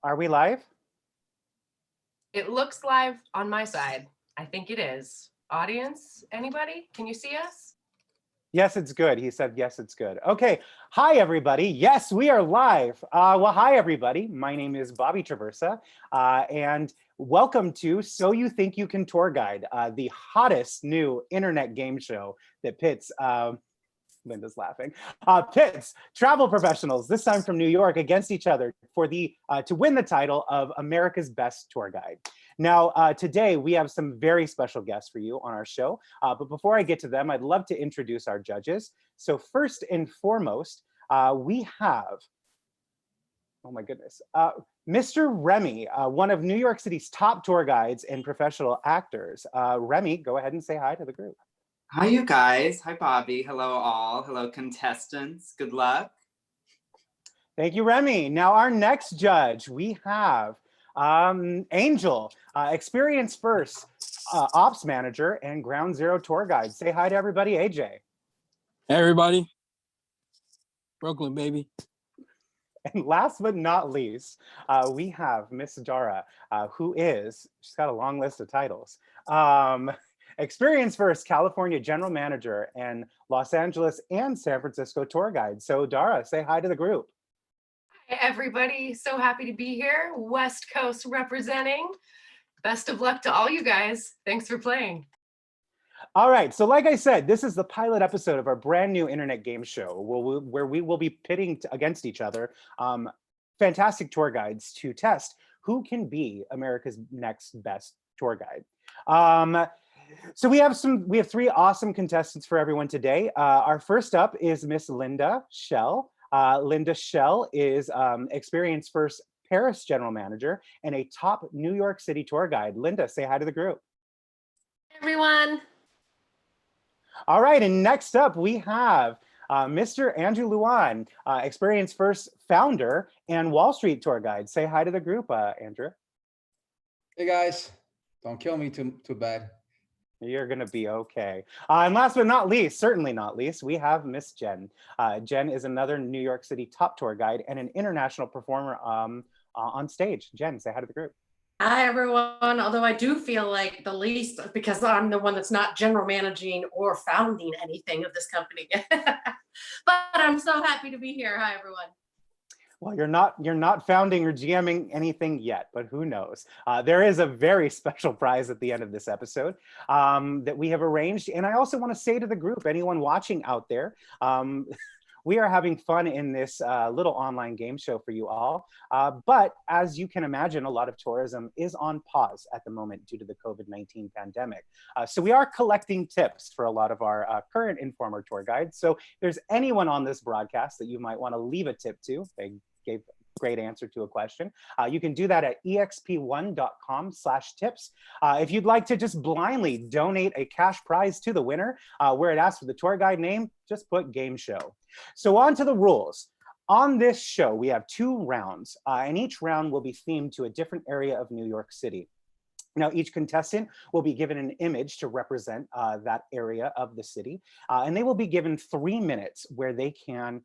Are we live? It looks live on my side. I think it is. Audience, anybody? Can you see us? Yes, it's good. He said, yes, it's good. Okay. Hi, everybody. Yes, we are live. Hi, everybody. My name is Bobby Traversa, and welcome to So You Think You Can Tour Guide, the hottest new internet game show that pits Linda's laughing. Pits travel professionals, this time from New York, against each other for to win the title of America's Best Tour Guide. Now, today we have some very special guests for you on our show. But before I get to them, I'd love to introduce our judges. So first and foremost, we have, oh my goodness, Mr. Remy, one of New York City's top tour guides and professional actors. Remy, go ahead and say hi to the group. Hi, you guys. Hi, Bobby. Hello, all. Hello, contestants. Good luck. Thank you, Remy. Now, our next judge, we have Angel, Experience First, Ops Manager and Ground Zero Tour Guide. Say hi to everybody, AJ. Hey, everybody. Brooklyn, baby. And last but not least, we have Miss Dara, she's got a long list of titles. Experience First California General Manager and Los Angeles and San Francisco Tour Guide. So Dara, say hi to the group. Hi, everybody. So happy to be here. West Coast representing. Best of luck to all you guys. Thanks for playing. All right, so like I said, this is the pilot episode of our brand new internet game show where we will be pitting against each other fantastic tour guides to test who can be America's next best tour guide. So we have three awesome contestants for everyone today. Our first up is Miss Linda Shell. Linda Shell is Experience First Paris General Manager and a top New York City tour guide. Linda, say hi to the group. Hey, everyone. All right, and next up we have Mr. Andrew Luan, Experience First founder and Wall Street tour guide. Say hi to the group, Andrew. Hey guys, don't kill me too bad. You're gonna be okay. And last but not least, certainly not least, we have Miss Jen. Jen is another New York City top tour guide and an international performer on stage. Jen, say hi to the group. Hi, everyone. Although I do feel like the least, because I'm the one that's not general managing or founding anything of this company. But I'm so happy to be here. Hi, everyone. Well, you're not founding or GMing anything yet, but who knows? There is a very special prize at the end of this episode that we have arranged. And I also want to say to the group, anyone watching out there, we are having fun in this little online game show for you all. But as you can imagine, a lot of tourism is on pause at the moment due to the COVID-19 pandemic. So we are collecting tips for a lot of our current Informer tour guides. So if there's anyone on this broadcast that you might want to leave a tip to, they gave a great answer to a question, you can do that at exp1.com/tips. If you'd like to just blindly donate a cash prize to the winner, where it asks for the tour guide name, just put game show. So on to the rules. On this show, we have 2 rounds, and each round will be themed to a different area of New York City. Now, each contestant will be given an image to represent that area of the city, and they will be given 3 minutes where they can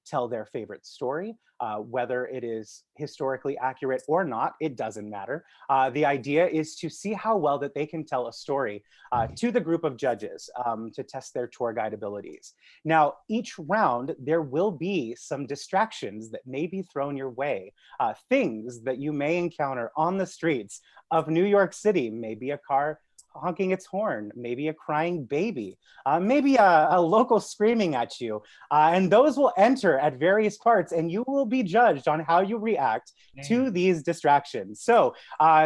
tell their favorite story, whether it is historically accurate or not, it doesn't matter. The idea is to see how well that they can tell a story to the group of judges to test their tour guide abilities. Now, each round, there will be some distractions that may be thrown your way, things that you may encounter on the streets of New York City, maybe a car honking its horn, maybe a crying baby, maybe a local screaming at you. And those will enter at various parts and you will be judged on how you react to these distractions. So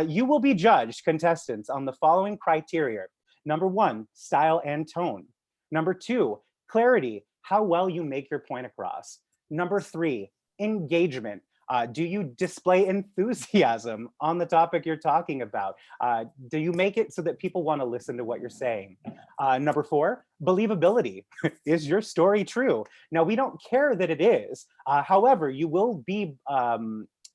you will be judged, contestants, on the following criteria. Number 1, style and tone. Number 2, clarity, how well you make your point across. Number 3, engagement. Do you display enthusiasm on the topic you're talking about? Do you make it so that people want to listen to what you're saying? Number 4, believability. Is your story true? Now, we don't care that it is. However, you will be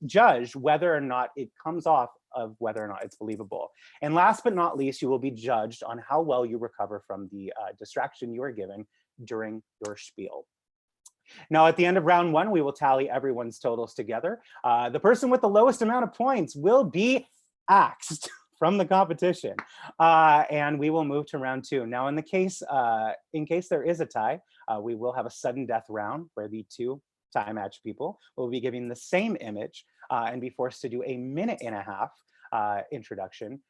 judged whether or not it comes off of whether or not it's believable. And last but not least, you will be judged on how well you recover from the distraction you were given during your spiel. Now, at the end of round one, we will tally everyone's totals together. The person with the lowest amount of points will be axed from the competition, and we will move to round two. Now, in case there is a tie, we will have a sudden death round where the two tie match people will be giving the same image and be forced to do a 1.5 minute introduction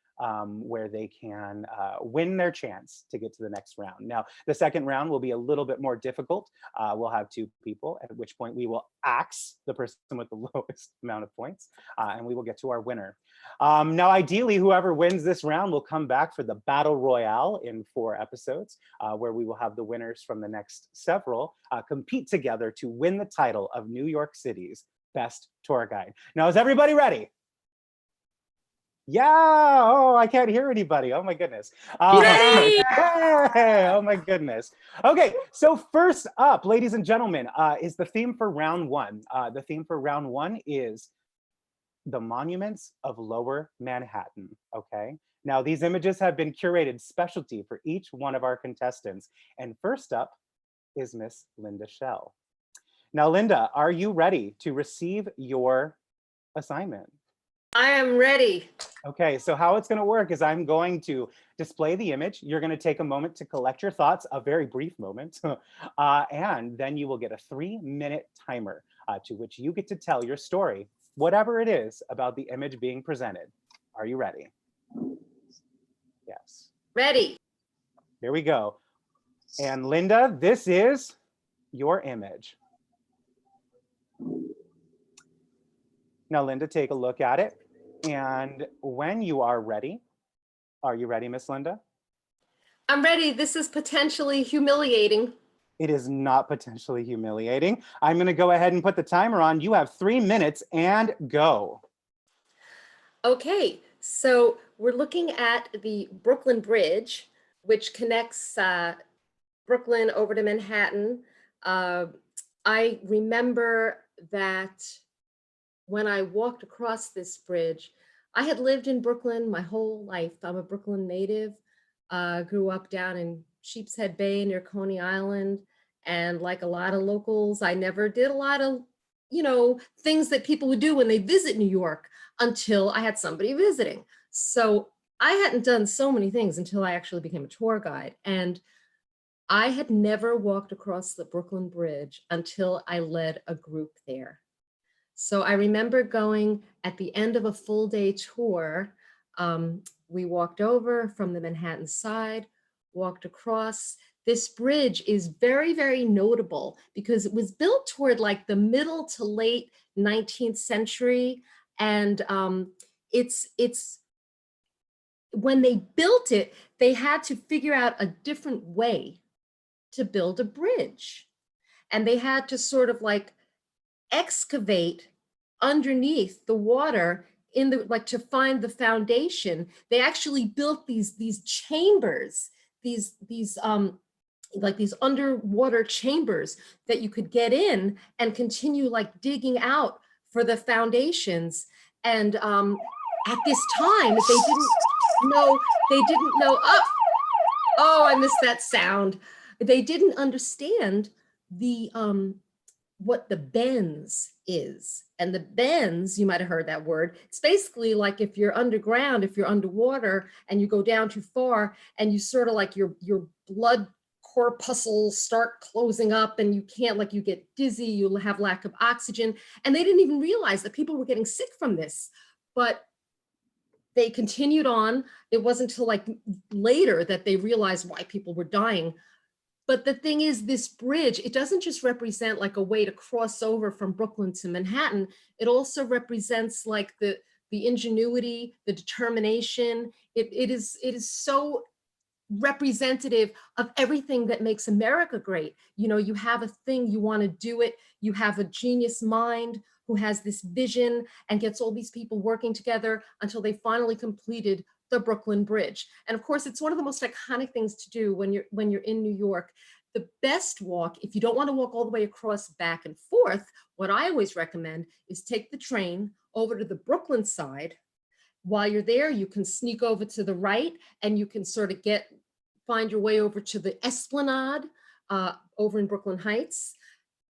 where they can win their chance to get to the next round. Now, the second round will be a little bit more difficult. We'll have two people, at which point we will axe the person with the lowest amount of points, and we will get to our winner. Now, ideally, whoever wins this round will come back for the Battle Royale in 4 episodes, where we will have the winners from the next several compete together to win the title of New York City's Best Tour Guide. Now, is everybody ready? Yeah, oh, I can't hear anybody. Oh my goodness. Yay! Hey, oh my goodness. Okay, so first up, ladies and gentlemen, is the theme for round one. The theme for round one is the monuments of Lower Manhattan, okay? Now, these images have been curated specialty for each one of our contestants. And first up is Miss Linda Shell. Now, Linda, are you ready to receive your assignment? I am ready. Okay, so how it's going to work is I'm going to display the image. You're going to take a moment to collect your thoughts, a very brief moment, and then you will get a 3-minute timer to which you get to tell your story, whatever it is about the image being presented. Are you ready? Yes. Ready. Here we go. And Linda, this is your image. Now, Linda, take a look at it. And when you are ready, are you ready, Miss Linda? I'm ready. This is potentially humiliating. It is not potentially humiliating. I'm going to go ahead and put the timer on. You have 3 minutes and go. Okay, so we're looking at the Brooklyn Bridge, which connects Brooklyn over to Manhattan. I remember that when I walked across this bridge, I had lived in Brooklyn my whole life. I'm a Brooklyn native, grew up down in Sheepshead Bay near Coney Island. And like a lot of locals, I never did a lot of, things that people would do when they visit New York until I had somebody visiting. So I hadn't done so many things until I actually became a tour guide. And I had never walked across the Brooklyn Bridge until I led a group there. So I remember going at the end of a full day tour. We walked over from the Manhattan side, walked across. This bridge is very, very notable because it was built toward like the middle to late 19th century. And it's when they built it, they had to figure out a different way to build a bridge. And they had to sort of like excavate underneath the water in the to find the foundation. They actually built these chambers, these underwater chambers that you could get in and continue like digging out for the foundations. And at this time, they didn't know. Oh, I missed that sound. They didn't understand the what the bends is. And the bends, you might have heard that word. It's basically like if you're underground, if you're underwater and you go down too far and you sort of like your blood corpuscles start closing up and you can't, like you get dizzy, you'll have lack of oxygen. And they didn't even realize that people were getting sick from this, but they continued on. It wasn't until like later that they realized why people were dying. But the thing is, this bridge, it doesn't just represent like a way to cross over from Brooklyn to Manhattan. It also represents like the ingenuity, the determination. It is so representative of everything that makes America great. You have a thing, you want to do it. You have a genius mind who has this vision and gets all these people working together until they finally completed the Brooklyn Bridge. And of course, it's one of the most iconic things to do when you're in New York. The best walk, if you don't want to walk all the way across back and forth, what I always recommend is take the train over to the Brooklyn side. While you're there, you can sneak over to the right and you can sort of find your way over to the Esplanade over in Brooklyn Heights.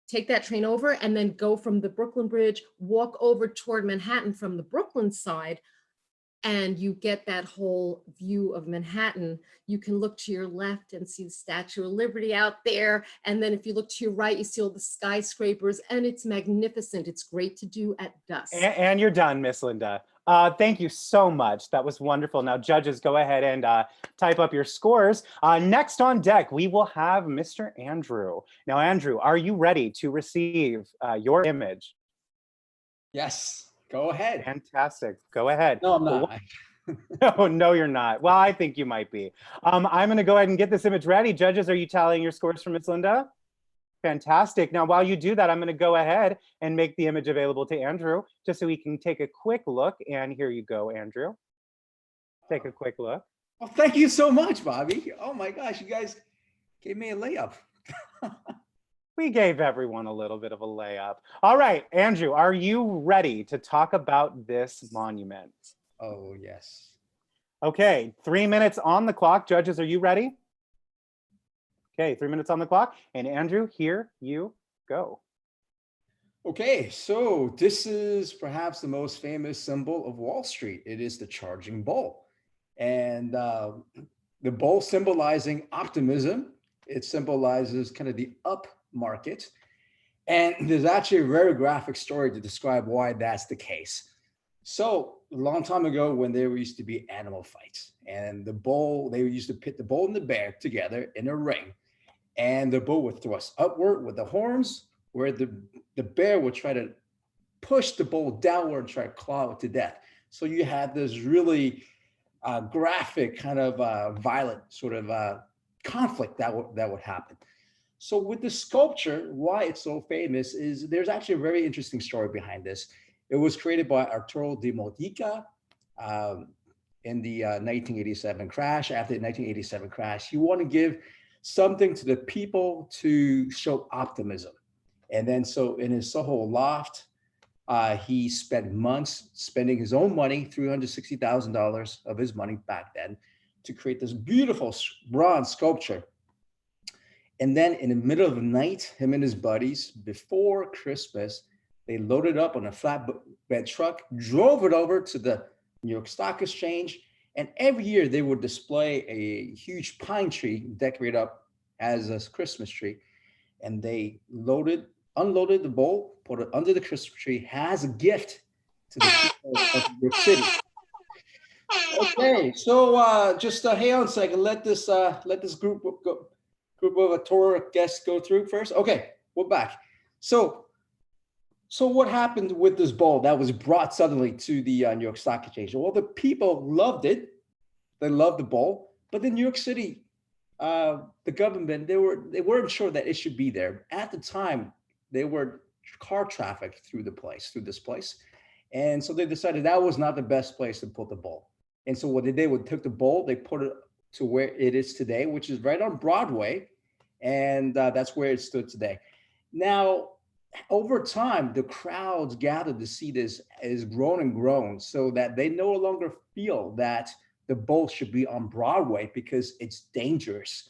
take that train over and then go from the Brooklyn Bridge, walk over toward Manhattan from the Brooklyn side, and you get that whole view of Manhattan. You can look to your left and see the Statue of Liberty out there. And then if you look to your right, you see all the skyscrapers, and it's magnificent. It's great to do at dusk. And you're done, Miss Linda. Thank you so much. That was wonderful. Now, judges, go ahead and type up your scores. Next on deck, we will have Mr. Andrew. Now, Andrew, are you ready to receive your image? Yes, go ahead. Fantastic. Go ahead. No, I'm not. No, no, you're not. Well, I think you might be. I'm going to go ahead and get this image ready. Judges, are you tallying your scores for Miss Linda? Fantastic. Now, while you do that, I'm going to go ahead and make the image available to Andrew, just so we can take a quick look. And here you go, Andrew. Take a quick look. Well, thank you so much, Bobby. Oh my gosh, you guys gave me a layup. We gave everyone a little bit of a layup. All right, Andrew, are you ready to talk about this monument? Oh, yes. Okay, 3 minutes on the clock. Judges, are you ready? Okay, 3 minutes on the clock. And Andrew, here you go. Okay, so this is perhaps the most famous symbol of Wall Street. It is the charging bull. And the bull symbolizing optimism. It symbolizes kind of the up market. And there's actually a very graphic story to describe why that's the case. So a long time ago, when there used to be animal fights, and the bull, they used to pit the bull and the bear together in a ring, and the bull would thrust upward with the horns, where the bear would try to push the bull downward and try to claw it to death. So you had this really graphic kind of violent sort of conflict that would happen. So with the sculpture, why it's so famous is there's actually a very interesting story behind this. It was created by Arturo de Modica in the 1987 crash. After the 1987 crash, he wanted to give something to the people to show optimism. And then so in his Soho loft, he spent months spending his own money, $360,000 of his money back then, to create this beautiful bronze sculpture. And then in the middle of the night, him and his buddies, before Christmas, they loaded up on a flatbed truck, drove it over to the New York Stock Exchange, and every year they would display a huge pine tree decorated up as a Christmas tree. And they unloaded the bull, put it under the Christmas tree as a gift to the people of New York City. Okay, so just hang on a second. Let this group of tour guests go through first. Okay, we're back. So what happened with this bull that was brought suddenly to the New York Stock Exchange? Well, the people loved it. They loved the bull, but the New York City, the government, they weren't sure that it should be there. At the time, they were car traffic through this place. And so they decided that was not the best place to put the bull. And so what they did, they took the bull, they put it to where it is today, which is right on Broadway. And that's where it stood today. Now, over time, the crowds gathered to see this has grown and grown, so that they no longer feel that the bull should be on Broadway because it's dangerous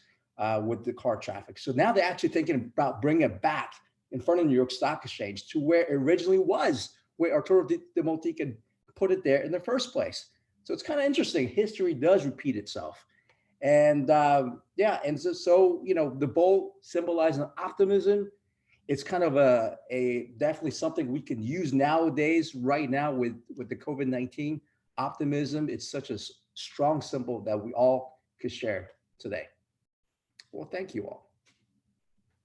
with the car traffic. So now they're actually thinking about bringing it back in front of the New York Stock Exchange to where it originally was, where Arturo de Modica put it there in the first place. So it's kind of interesting. History does repeat itself. And yeah, and so you know, the bull symbolizing optimism. It's kind of a definitely something we can use nowadays, right now with the COVID-19 optimism. It's such a strong symbol that we all could share today. Well, thank you all.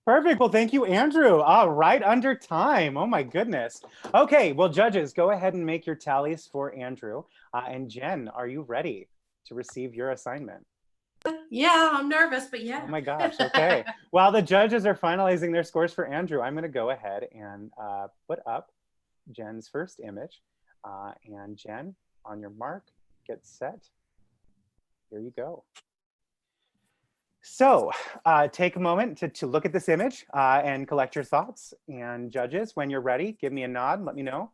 Perfect. Well, thank you, Andrew. Right under time. Oh my goodness. Okay, well, judges, go ahead and make your tallies for Andrew. And Jen, are you ready to receive your assignment? Yeah, I'm nervous, but yeah. Oh my gosh. Okay. While the judges are finalizing their scores for Andrew, I'm going to go ahead and put up Jen's first image. And Jen, on your mark, get set. Here you go. So take a moment to look at this image and collect your thoughts. And judges, when you're ready, give me a nod. Let me know.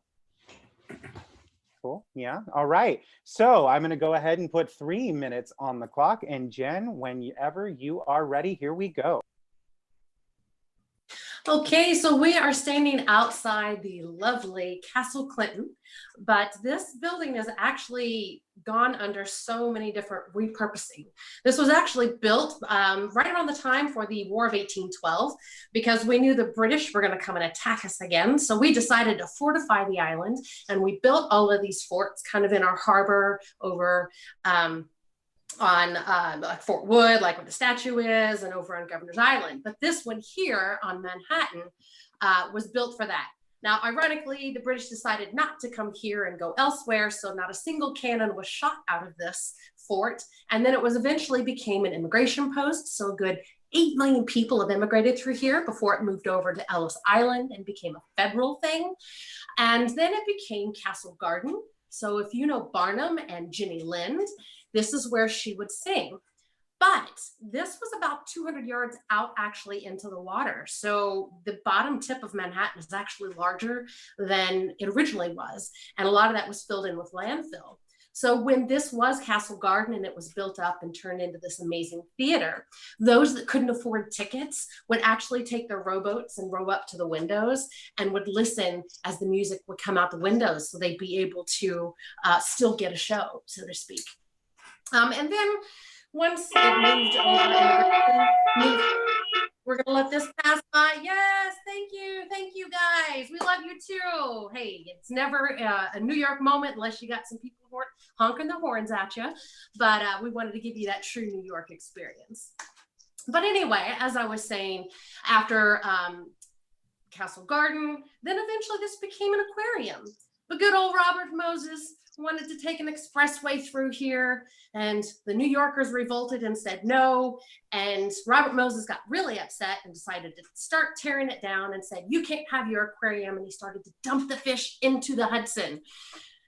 Cool. Yeah. All right. So I'm going to go ahead and put 3 minutes on the clock. And Jen, whenever you are ready, here we go. Okay, so we are standing outside the lovely Castle Clinton, but this building has actually gone under so many different repurposing. This was actually built right around the time for the War of 1812 because we knew the British were going to come and attack us again. So we decided to fortify the island, and we built all of these forts kind of in our harbor over on like Fort Wood, like where the statue is, and over on Governor's Island. But this one here on Manhattan was built for that. Now, ironically, the British decided not to come here and go elsewhere, so not a single cannon was shot out of this fort. And then it was eventually became an immigration post, so a good 8 million people have immigrated through here before it moved over to Ellis Island and became a federal thing. And then it became Castle Garden. So if you know Barnum and Ginny Lind, this is where she would sing. But this was about 200 yards out actually into the water. So the bottom tip of Manhattan is actually larger than it originally was. And a lot of that was filled in with landfill. So when this was Castle Garden and it was built up and turned into this amazing theater, those that couldn't afford tickets would actually take their rowboats and row up to the windows and would listen as the music would come out the windows, so they'd be able to still get a show, so to speak. And then once it moved over, we're gonna let this pass by. Yes, thank you guys. We love you too. Hey, it's never a New York moment unless you got some people honking their horns at you. But we wanted to give you that true New York experience. But anyway, as I was saying, after Castle Garden, then eventually this became an aquarium. But good old Robert Moses wanted to take an expressway through here, and the New Yorkers revolted and said no. And Robert Moses got really upset and decided to start tearing it down and said, you can't have your aquarium. And he started to dump the fish into the Hudson.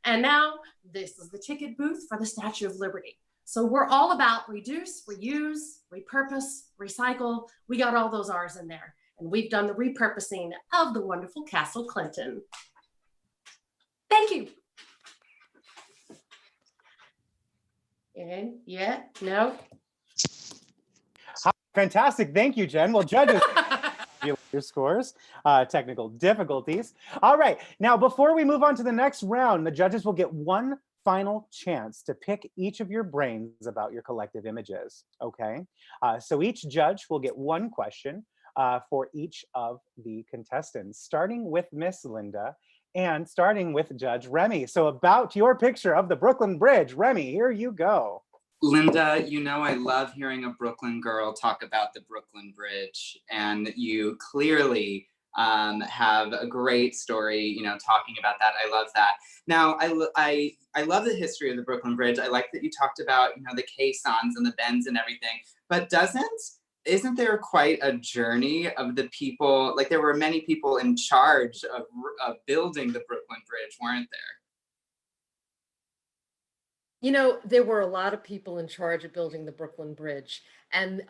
And now this is the ticket booth for the Statue of Liberty. So we're all about reduce, reuse, repurpose, recycle. We got all those R's in there. And we've done the repurposing of the wonderful Castle Clinton. Thank you. And yeah, no. Fantastic. Thank you, Jen. Well, judges, your scores, technical difficulties. All right. Now, before we move on to the next round, the judges will get one final chance to pick each of your brains about your collective images. Okay. So each judge will get one question for each of the contestants, starting with Miss Linda and starting with Judge Remy. So about your picture of the Brooklyn Bridge, Remy, here you go. Linda, you know I love hearing a Brooklyn girl talk about the Brooklyn Bridge, and you clearly have a great story, you know, talking about that. I love that. Now, I love the history of the Brooklyn Bridge. I like that you talked about, you know, the caissons and the bends and everything, but isn't there quite a journey of the people, like there were many people in charge of building the Brooklyn Bridge, weren't there? You know, there were a lot of people in charge of building the Brooklyn Bridge. And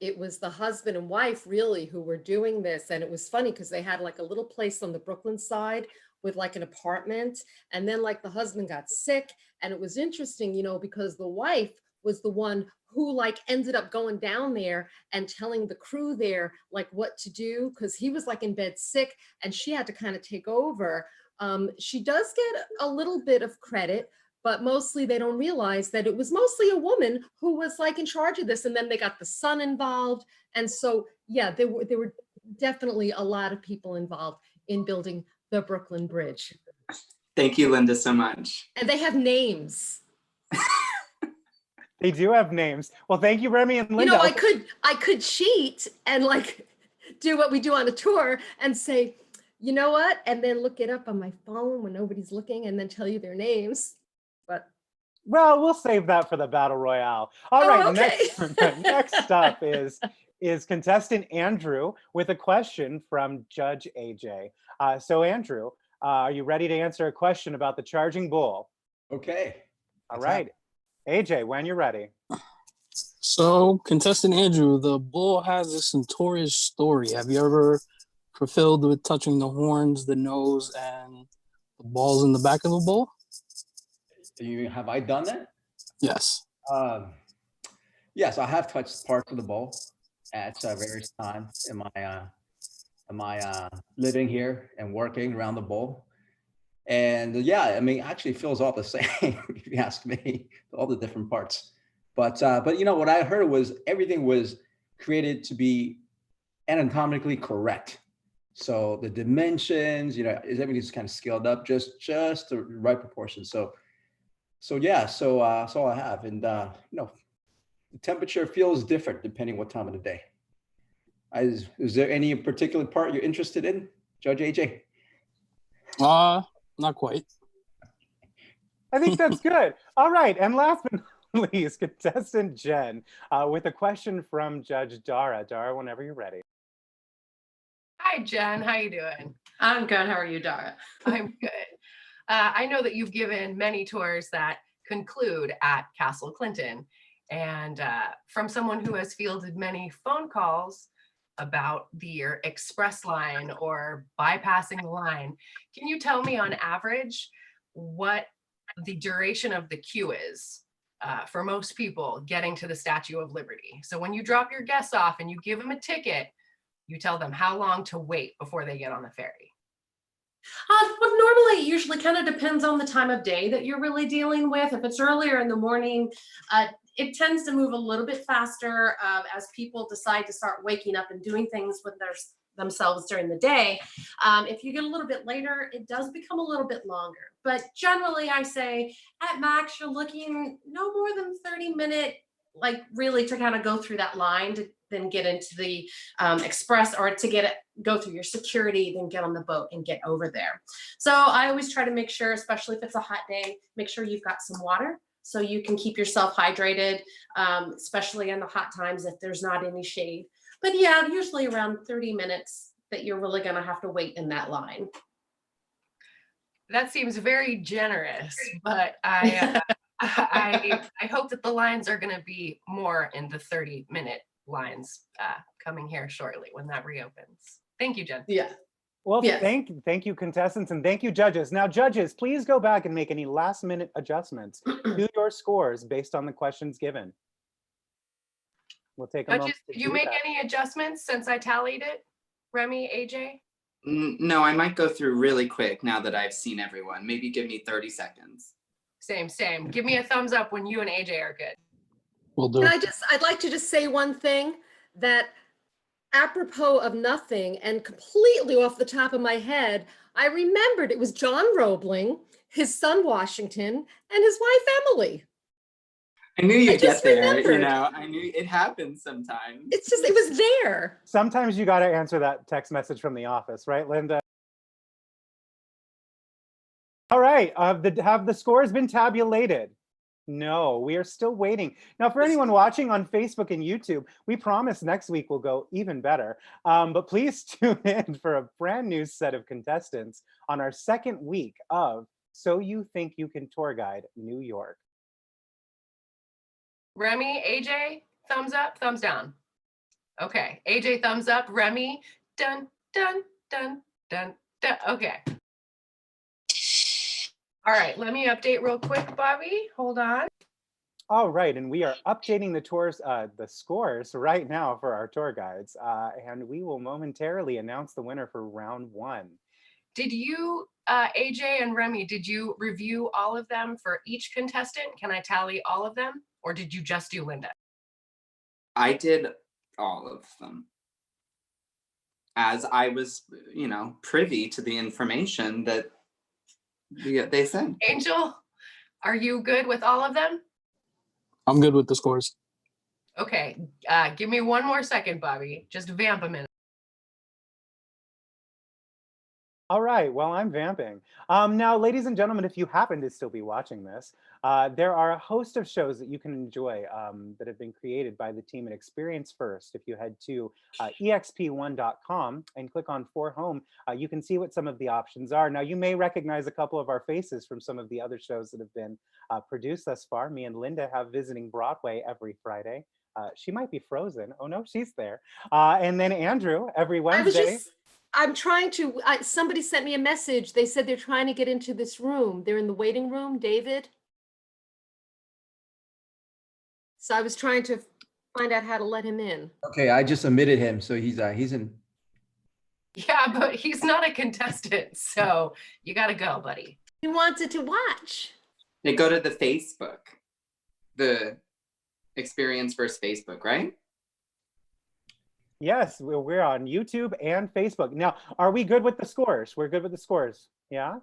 it was the husband and wife really who were doing this. And it was funny because they had like a little place on the Brooklyn side with like an apartment. And then like the husband got sick. And it was interesting, you know, because the wife was the one who like ended up going down there and telling the crew there like what to do, because he was like in bed sick and she had to kind of take over. She does get a little bit of credit, but mostly they don't realize that it was mostly a woman who was like in charge of this. And then they got the son involved. And so, yeah, there were definitely a lot of people involved in building the Brooklyn Bridge. Thank you, Linda, so much. And they have names. They do have names. Well, thank you, Remy and Linda. You know, I could cheat and like do what we do on a tour and say, you know what? And then look it up on my phone when nobody's looking and then tell you their names. But well, we'll save that for the battle royale. All right, okay. next up is contestant Andrew with a question from Judge AJ. So Andrew, are you ready to answer a question about the charging bull? Okay. All right, AJ, when you're ready. So, contestant Andrew, the bull has this notorious story. Have you ever fulfilled with touching the horns, the nose, and the balls in the back of a bull? Have I done that? Yes. Yes, I have touched parts of the bull at various times in my living here and working around the bowl. And yeah, I mean, actually it feels all the same, if you ask me, all the different parts. But you know, what I heard was everything was created to be anatomically correct. So the dimensions, you know, everything's kind of scaled up, just the right proportion. So yeah, so that's all I have. And you know, the temperature feels different depending what time of the day. Is there any particular part you're interested in, Judge AJ? Not quite. I think that's good. All right, and last but not least, contestant Jen, with a question from Judge Dara. Dara, whenever you're ready. Hi, Jen. How you doing? I'm good. How are you, Dara? I'm good. I know that you've given many tours that conclude at Castle Clinton. And from someone who has fielded many phone calls about the express line or bypassing the line, can you tell me on average what the duration of the queue is for most people getting to the Statue of Liberty? So when you drop your guests off and you give them a ticket, you tell them how long to wait before they get on the ferry. Well, normally it usually kind of depends on the time of day that you're really dealing with. If it's earlier in the morning, it tends to move a little bit faster as people decide to start waking up and doing things with themselves during the day. If you get a little bit later, it does become a little bit longer. But generally, I say at max, you're looking no more than 30-minute, like really to kind of go through that line to then get into the express, or to go through your security, then get on the boat and get over there. So I always try to make sure, especially if it's a hot day, make sure you've got some water so you can keep yourself hydrated, especially in the hot times if there's not any shade. But yeah, usually around 30 minutes that you're really going to have to wait in that line. That seems very generous, but I hope that the lines are going to be more in the 30-minute lines coming here shortly when that reopens. Thank you, Jen. Yeah. Well, Yes. thank you, contestants, and thank you, judges. Now, judges, please go back and make any last-minute adjustments to your scores based on the questions given. We'll take a moment Judges, to did you do make that. any adjustments since I tallied it? Remy, AJ? No, I might go through really quick now that I've seen everyone. Maybe give me 30 seconds. Same. Give me a thumbs up when you and AJ are good. Will do. I'd like to just say one thing, that apropos of nothing and completely off the top of my head, I remembered it was John Roebling, his son Washington, and his wife Emily. I knew you'd get just there, you remembered. know, I knew it happens sometimes. It was there. Sometimes you got to answer that text message from the office, right, Linda? All right, have the scores been tabulated? No, we are still waiting. Now, for anyone watching on Facebook and YouTube, we promise next week will go even better. But please tune in for a brand new set of contestants on our second week of So You Think You Can Tour Guide New York. Remy, AJ, thumbs up, thumbs down. Okay, AJ, thumbs up. Remy, dun, dun, dun, dun, dun. Okay. All right, let me update real quick, Bobby. Hold on. All right, and we are updating the scores right now for our tour guides, and we will momentarily announce the winner for round one. Did you, AJ and Remy, did you review all of them for each contestant? Can I tally all of them? Or did you just do Linda? I did all of them, as I was, you know, privy to the information that they said. Angel, are you good with all of them? I'm good with the scores. Okay, give me one more second, Bobby. Just vamp a minute. All right, well, I'm vamping. Now, ladies and gentlemen, if you happen to still be watching this, there are a host of shows that you can enjoy that have been created by the team at Experience First. If you head to exp1.com and click on For Home, you can see what some of the options are. Now, you may recognize a couple of our faces from some of the other shows that have been produced thus far. Me and Linda have Visiting Broadway every Friday. She might be frozen. Oh, no, she's there. And then Andrew every Wednesday. I'm trying to, somebody sent me a message. They said they're trying to get into this room. They're in the waiting room, David. So I was trying to find out how to let him in. Okay, I just omitted him, so he's in. Yeah, but he's not a contestant, so you gotta go, buddy. He wanted to watch. They go to the Facebook, the Experience versus Facebook, right? Yes, we're on YouTube and Facebook. Now, are we good with the scores? We're good with the scores. Yeah?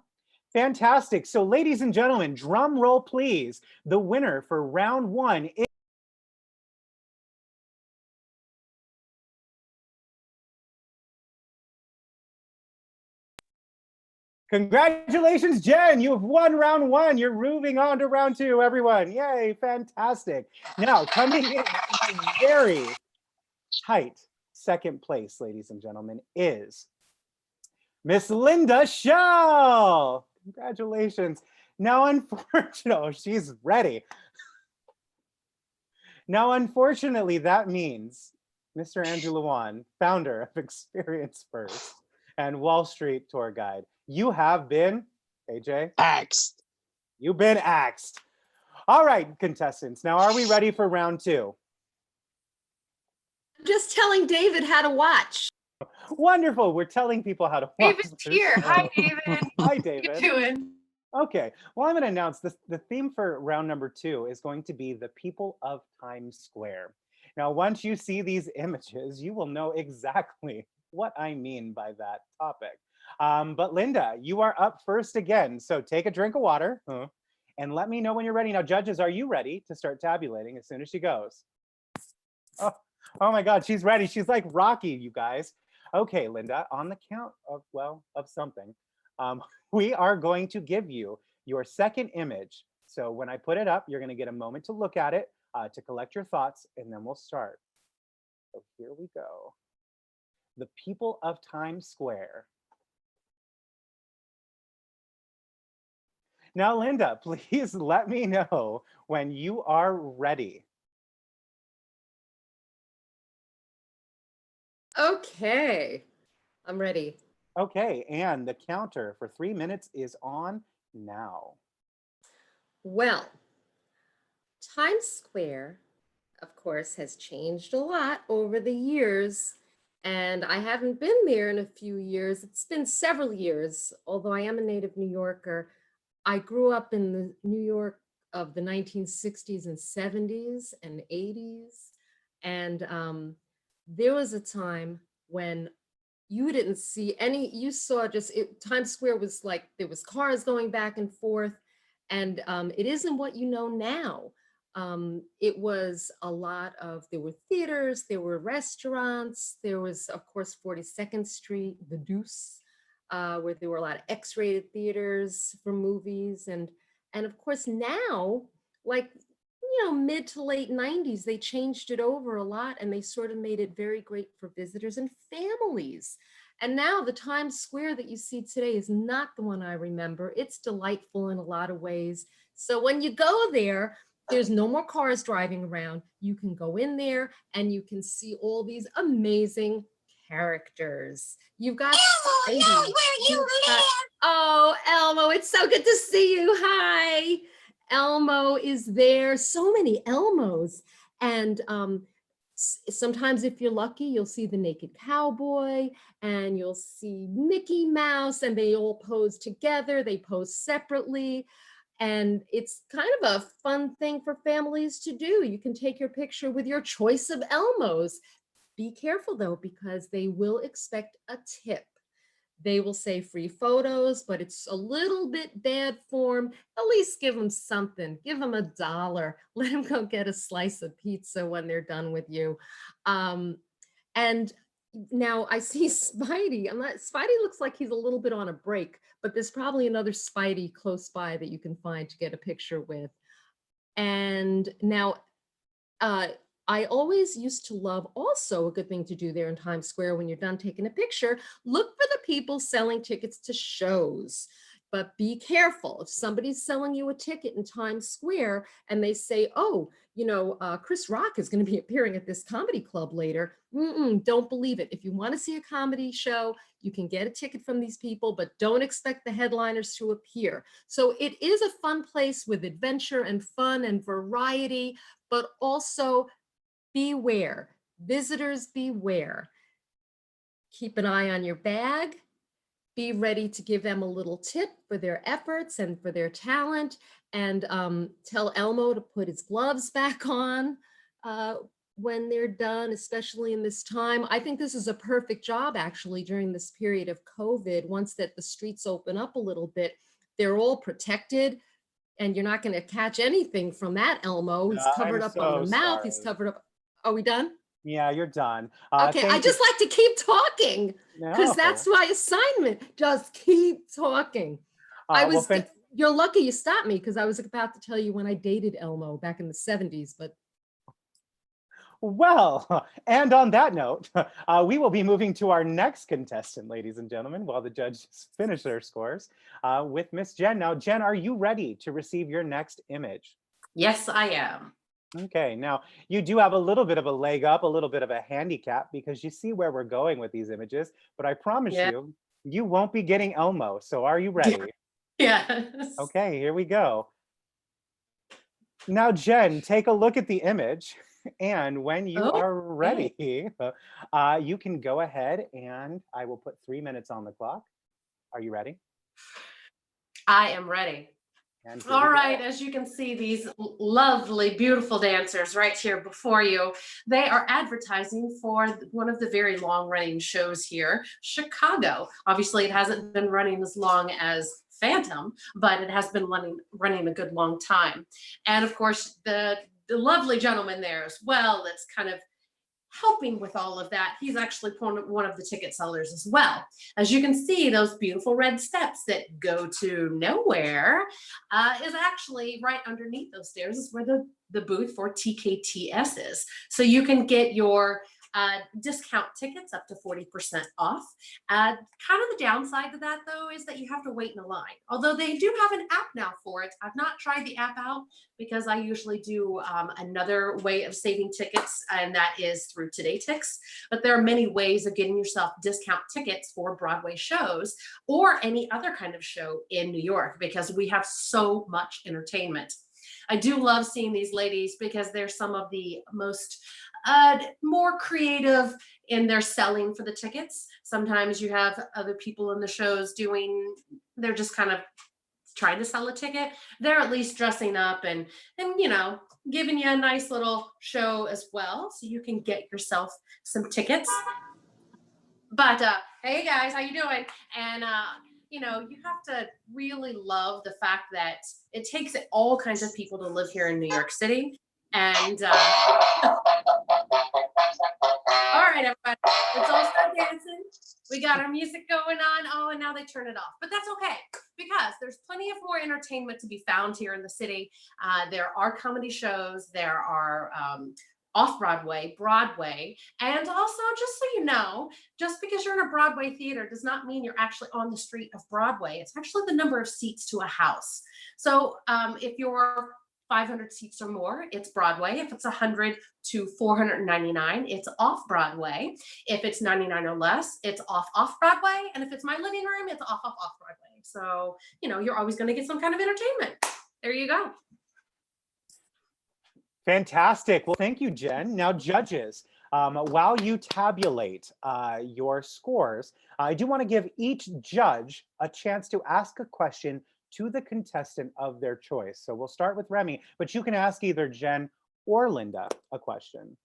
Fantastic. So, ladies and gentlemen, drum roll, please. The winner for round one is congratulations, Jen. You have won round one. You're moving on to round two, everyone. Yay, fantastic. Now, coming in very tight second place, ladies and gentlemen, is Miss Linda Shell. Congratulations. Now, unfortunately, she's ready. Now, unfortunately, that means Mr. Andrew Lewan, founder of Experience First and Wall Street Tour Guide, you have been, AJ? Axed. You've been axed. All right, contestants. Now, are we ready for round two? I'm just telling David how to watch. Wonderful. We're telling people how to watch. David's here. Hi, David. Hi, How you David. doing? Okay. Well, I'm going to announce this. The theme for round number two is going to be the people of Times Square. Now, once you see these images, you will know exactly what I mean by that topic. But Linda, you are up first again. So take a drink of water and let me know when you're ready. Now, judges, are you ready to start tabulating as soon as she goes? Oh my God, she's ready. She's like Rocky, you guys. Okay, Linda, on the count of, well, of something, we are going to give you your second image. So when I put it up, you're going to get a moment to look at it, to collect your thoughts, and then we'll start. So here we go. The people of Times Square. Now, Linda, please let me know when you are ready. Okay, I'm ready. Okay, and the counter for 3 minutes is on now. Well, Times Square, of course, has changed a lot over the years, and I haven't been there in a few years. It's been several years, although I am a native New Yorker. I grew up in the New York of the 1960s and 70s and 80s, and there was a time when you didn't see any, you saw just, Times Square was like, there was cars going back and forth, and it isn't what you know now. It was a lot of, there were theaters, there were restaurants, there was, of course, 42nd Street, the Deuce, where there were a lot of X-rated theaters for movies. And of course now, like, you know, mid to late 90s, they changed it over a lot, and they sort of made it very great for visitors and families. And now the Times Square that you see today is not the one I remember. It's delightful in a lot of ways. So when you go there, there's no more cars driving around. You can go in there and you can see all these amazing characters. You've got Elmo, yeah, where you live? Oh, Elmo, it's so good to see you. Hi. Elmo is there. So many Elmos. And sometimes if you're lucky, you'll see the naked cowboy and you'll see Mickey Mouse, and they all pose together. They pose separately. And it's kind of a fun thing for families to do. You can take your picture with your choice of Elmos. Be careful though, because they will expect a tip. They will say free photos, but it's a little bit bad form. At least give them something. Give them $1. Let them go get a slice of pizza when they're done with you. And now I see Spidey. Spidey looks like he's a little bit on a break, but there's probably another Spidey close by that you can find to get a picture with. And now, I always used to love, also a good thing to do there in Times Square when you're done taking a picture, look for the people selling tickets to shows. But be careful. If somebody's selling you a ticket in Times Square and they say, oh, you know, Chris Rock is going to be appearing at this comedy club later, don't believe it. If you want to see a comedy show, you can get a ticket from these people, but don't expect the headliners to appear. So it is a fun place with adventure and fun and variety, but also beware. Visitors beware. keep an eye on your bag, be ready to give them a little tip for their efforts and for their talent, and tell Elmo to put his gloves back on when they're done, especially in this time. I think this is a perfect job actually during this period of COVID. Once that the streets open up a little bit, they're all protected and you're not going to catch anything from that Elmo. He's covered I'm up on so the mouth. He's sorry. covered up. Are we done? Yeah, you're done. Okay, I Thank just like to keep talking because No. that's my assignment. Just keep talking. I well, was, you're lucky you stopped me because I was about to tell you when I dated Elmo back in the 70s, but. Well, and on that note, we will be moving to our next contestant, ladies and gentlemen, while the judges finish their scores with Miss Jen. Now, Jen, are you ready to receive your next image? Yes, I am. Okay, now you do have a little bit of a leg up, a little bit of a handicap because you see where we're going with these images, but I promise you, you won't be getting Elmo. So are you ready? Yes. Okay, here we go. Now, Jen, take a look at the image. And when you are ready, you can go ahead and I will put 3 minutes on the clock. Are you ready? I am ready. All right, as you can see, these lovely, beautiful dancers right here before you, they are advertising for one of the very long-running shows here, Chicago. Obviously, it hasn't been running as long as Phantom, but it has been running a good long time. And of course, the lovely gentleman there as well that's kind of helping with all of that. He's actually one of the ticket sellers as well. As you can see, those beautiful red steps that go to nowhere is actually right underneath those stairs is where the booth for TKTS is. So you can get your discount tickets up to 40% off. Kind of the downside to that though is that you have to wait in a line. Although they do have an app now for it. I've not tried the app out because I usually do another way of saving tickets, and that is through Today Tix. But there are many ways of getting yourself discount tickets for Broadway shows or any other kind of show in New York because we have so much entertainment. I do love seeing these ladies because they're some of the most more creative in their selling for the tickets. Sometimes you have other people in the shows they're just kind of trying to sell a ticket. They're at least dressing up and you know, giving you a nice little show as well, so you can get yourself some tickets. But hey guys, how you doing? And you know, you have to really love the fact that it takes all kinds of people to live here in New York City. And all right, everybody, let's all start dancing. We got our music going on. Oh, and now they turn it off, but that's okay because there's plenty of more entertainment to be found here in the city. There are comedy shows. There are off-Broadway, Broadway, and also just so you know, just because you're in a Broadway theater does not mean you're actually on the street of Broadway. It's actually the number of seats to a house. So if you're 500 seats or more, it's Broadway. If it's 100 to 499, it's off Broadway. If it's 99 or less, it's off Broadway. And if it's my living room, it's off Broadway. So, you know, you're always going to get some kind of entertainment. There you go. Fantastic. Well, thank you, Jen. Now, judges, while you tabulate your scores, I do want to give each judge a chance to ask a question to the contestant of their choice. So we'll start with Remy, but you can ask either Jen or Linda a question.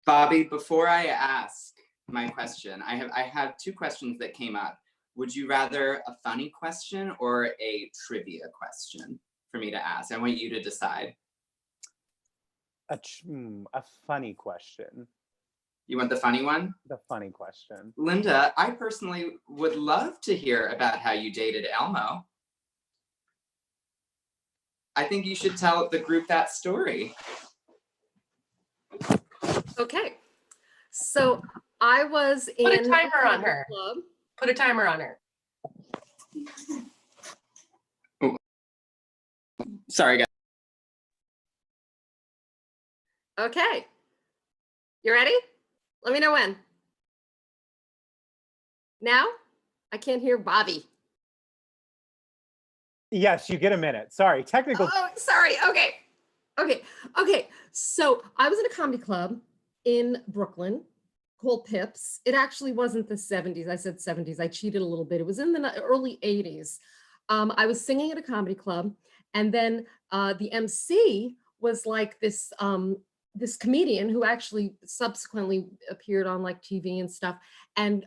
Bobby, before I ask my question, I have two questions that came up. Would you rather a funny question or a trivia question for me to ask? I want you to decide. A funny question. You want the funny one? The funny question. Linda, I personally would love to hear about how you dated Elmo. I think you should tell the group that story. Okay, so I was in Put a timer on her. Club. Put a timer on her. Oh. Sorry, guys. Okay, you ready? Let me know when. Now? I can't hear Bobby. Yes, you get a minute. Sorry, technical. Oh, sorry. Okay. So I was in a comedy club in Brooklyn called Pips. It actually wasn't the 70s. I said 70s. I cheated a little bit. It was in the early 80s. I was singing at a comedy club, and then the MC was like this comedian who actually subsequently appeared on like TV and stuff. And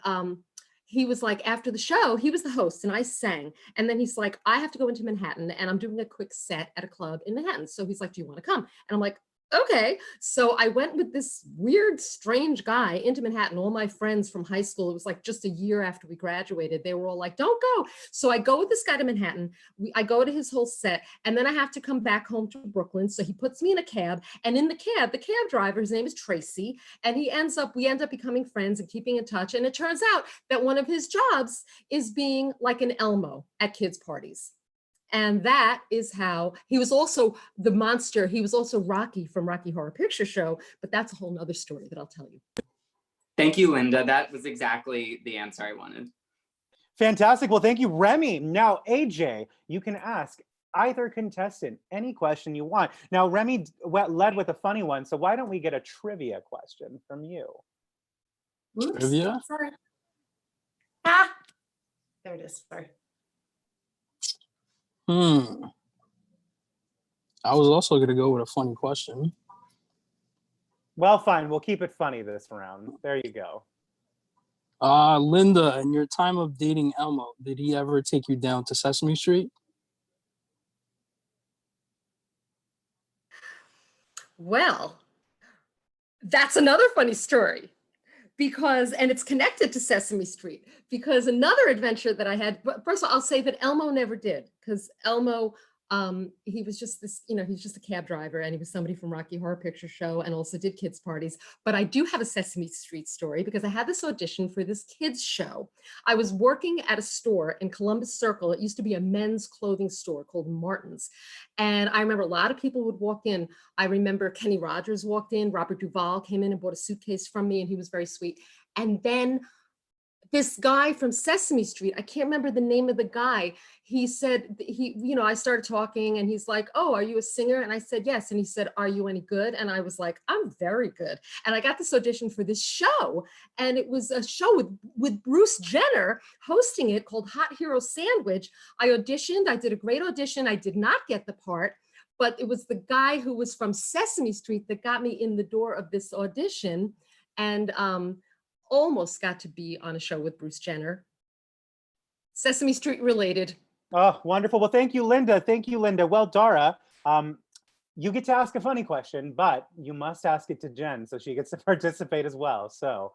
he was like, after the show, he was the host and I sang. And then he's like, I have to go into Manhattan and I'm doing a quick set at a club in Manhattan. So he's like, do you want to come? And I'm like, okay. So I went with this weird, strange guy into Manhattan. All my friends from high school, it was like just a year after we graduated, they were all like, don't go. So I go with this guy to Manhattan. I go to his whole set, and then I have to come back home to Brooklyn. So he puts me in a cab, and in the cab driver, his name is Tracy, and we end up becoming friends and keeping in touch. And it turns out that one of his jobs is being like an Elmo at kids' parties. And that is how he was also the monster. He was also Rocky from Rocky Horror Picture Show, but that's a whole nother story that I'll tell you. Thank you, Linda. That was exactly the answer I wanted. Fantastic. Well, thank you, Remy. Now, AJ, you can ask either contestant any question you want. Now, Remy led with a funny one, so why don't we get a trivia question from you? Oops, Trivia? sorry. There it is. Sorry. I was also going to go with a funny question. Well, fine. We'll keep it funny this round. There you go. Linda, in your time of dating Elmo, did he ever take you down to Sesame Street? Well, that's another funny story. And it's connected to Sesame Street, because another adventure that I had, first of all, I'll say that Elmo never did, because Elmo, he was just this, he's just a cab driver, and he was somebody from Rocky Horror Picture Show and also did kids parties. But I do have a Sesame Street story, because I had this audition for this kids show. I was working at a store in Columbus Circle. It used to be a men's clothing store called Martin's. And I remember a lot of people would walk in. I remember Kenny Rogers walked in, Robert Duvall came in and bought a suitcase from me, and he was very sweet. And then this guy from Sesame Street, I can't remember the name of the guy. He said, I started talking, and he's like, oh, are you a singer? And I said, yes. And he said, are you any good? And I was like, I'm very good. And I got this audition for this show. And it was a show with Bruce Jenner hosting it, called Hot Hero Sandwich. I auditioned. I did a great audition. I did not get the part, but it was the guy who was from Sesame Street that got me in the door of this audition. And almost got to be on a show with Bruce Jenner. Sesame Street related. Oh, wonderful. Well, thank you, Linda. Thank you, Linda. Well, Dara, you get to ask a funny question, but you must ask it to Jen so she gets to participate as well. So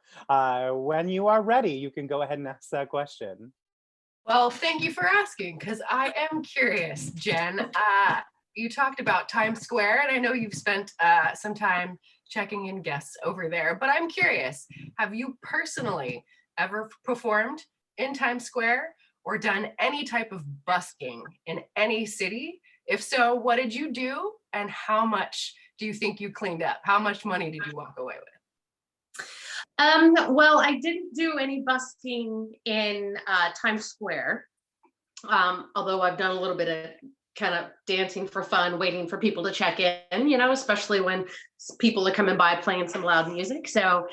when you are ready, you can go ahead and ask that question. Well, thank you for asking, because I am curious, Jen. You talked about Times Square, and I know you've spent some time checking in guests over there, but I'm curious, have you personally ever performed in Times Square or done any type of busking in any city? If so, what did you do, and how much do you think you cleaned up? How much money did you walk away with? Well, I didn't do any busking in Times Square, although I've done a little bit of kind of dancing for fun, waiting for people to check in, especially when people are coming by playing some loud music. So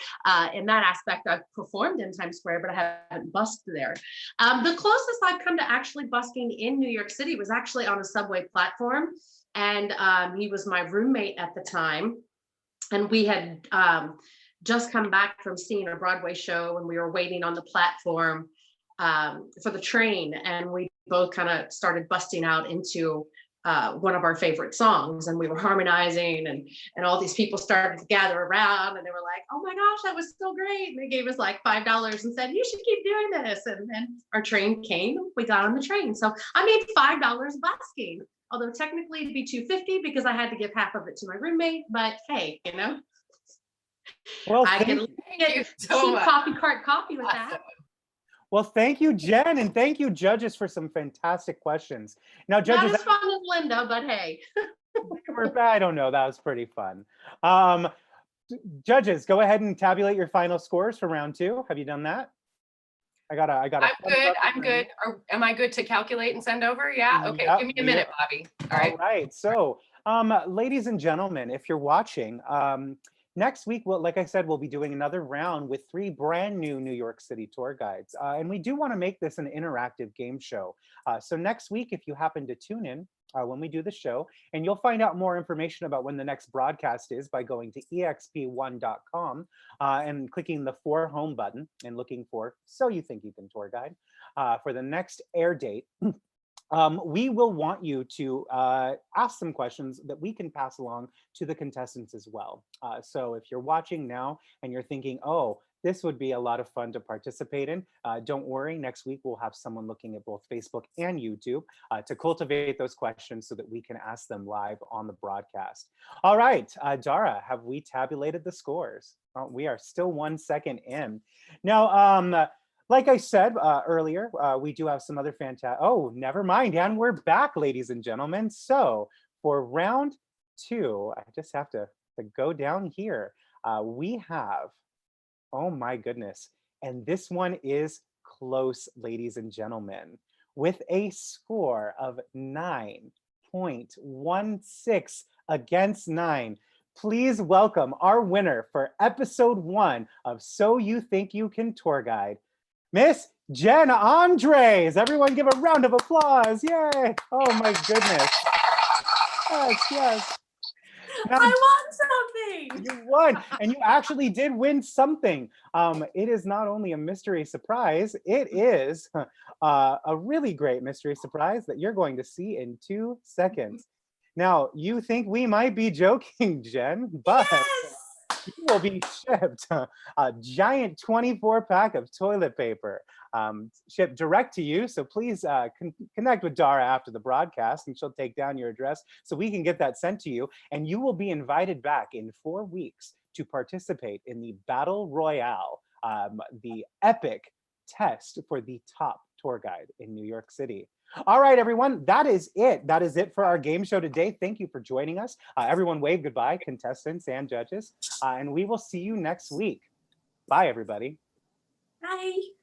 in that aspect, I've performed in Times Square, but I haven't busked there. The closest I've come to actually busking in New York City was actually on a subway platform. And he was my roommate at the time. And we had just come back from seeing a Broadway show, and we were waiting on the platform for the train, and we both kind of started busting out into one of our favorite songs, and we were harmonizing, and all these people started to gather around, and they were like, oh my gosh, that was so great. And they gave us like $5 and said, you should keep doing this. And then our train came, we got on the train. So I made $5 busking, although technically it'd be $2.50 because I had to give half of it to my roommate, but hey, Well, I can get cheap coffee cart coffee with that. Well, thank you, Jen, and thank you, judges, for some fantastic questions. Now, judges, not as fun as Linda, but hey. I don't know. That was pretty fun. Judges, go ahead and tabulate your final scores for round 2. Have you done that? I got. I'm good. Am I good to calculate and send over? Yeah. Okay. Yep, give me a minute, Bobby. All right. All right. So, ladies and gentlemen, if you're watching, Next week, well, like I said, we'll be doing another round with 3 brand new New York City tour guides. And we do want to make this an interactive game show. So next week, if you happen to tune in when we do the show, and you'll find out more information about when the next broadcast is by going to exp1.com and clicking the For Home button and looking for So You Think You Can Tour Guide for the next air date. We will want you to ask some questions that we can pass along to the contestants as well. So if you're watching now and you're thinking, oh, this would be a lot of fun to participate in, don't worry, next week we'll have someone looking at both Facebook and YouTube to cultivate those questions so that we can ask them live on the broadcast. All right, Dara, have we tabulated the scores? We are still 1 second in. Now, like I said earlier, we do have some other fantastic, oh, never mind, and we're back, ladies and gentlemen. So for round 2, I just have to go down here. We have, oh my goodness, and this one is close, ladies and gentlemen, with a score of 9.16 against 9. Please welcome our winner for episode 1 of So You Think You Can Tour Guide, Miss Jen Andres. Everyone give a round of applause. Yay. Oh my goodness. Yes, yes. Now, I won something. you won, and you actually did win something. It is not only a mystery surprise, it is a really great mystery surprise that you're going to see in 2 seconds. Now, you think we might be joking, Jen, but Yes. you will be shipped a giant 24-pack of toilet paper shipped direct to you. So please connect with Dara after the broadcast and she'll take down your address so we can get that sent to you. And you will be invited back in 4 weeks to participate in the Battle Royale, the epic test for the top tour guide in New York City. All right, everyone, that is it. That is it for our game show today. Thank you for joining us. Everyone wave goodbye, contestants and judges, and we will see you next week. Bye, everybody. Bye.